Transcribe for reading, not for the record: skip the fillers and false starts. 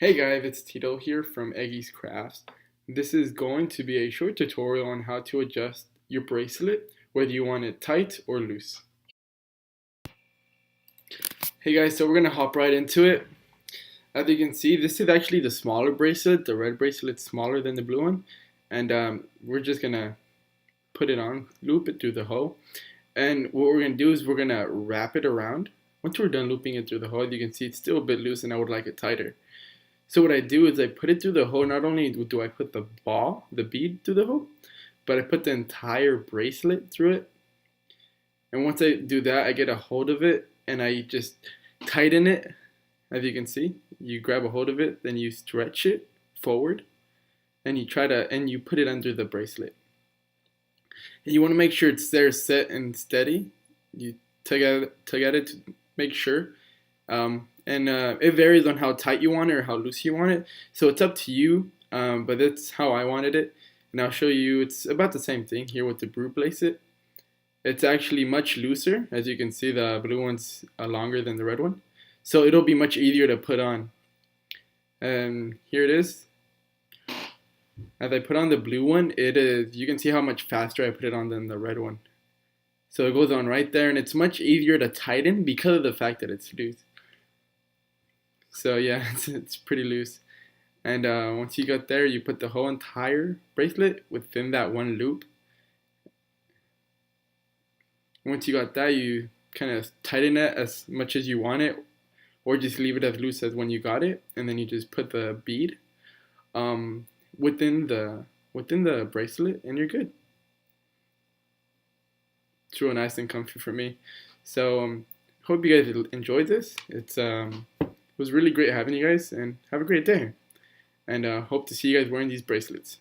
Hey guys, it's Tito here from Eggy's Crafts. This is going to be a short tutorial on how to adjust your bracelet, whether you want it tight or loose. Hey guys, so we're gonna hop right into it. As you can see, this is actually the smaller bracelet. The red bracelet's smaller than the blue one. And we're just gonna put it on, loop it through the hole. And what we're gonna do is we're gonna wrap it around. Once we're done looping it through the hole, you can see it's still a bit loose and I would like it tighter. So what I do is I put it through the hole. Not only do I put the ball, the bead through the hole, but I put the entire bracelet through it. And once I do that, I get a hold of it and I just tighten it. As you can see, you grab a hold of it, then you stretch it forward and you put it under the bracelet. And you want to make sure it's there set and steady. You tug at it to make sure. It varies on how tight you want it or how loose you want it. So it's up to you, but that's how I wanted it. And I'll show you, it's about the same thing here with the bracelet. It's actually much looser. As you can see, the blue one's longer than the red one. So it'll be much easier to put on. And here it is. As I put on the blue one, you can see how much faster I put it on than the red one. So it goes on right there, and it's much easier to tighten because of the fact that it's loose. So yeah, it's pretty loose. And once you got there, you put the whole entire bracelet within that one loop. Once you got that, you kind of tighten it as much as you want it, or just leave it as loose as when you got it, and then you just put the bead within the bracelet, and you're good. It's real nice and comfy for me. So hope you guys enjoyed this. It was really great having you guys, and have a great day. And hope to see you guys wearing these bracelets.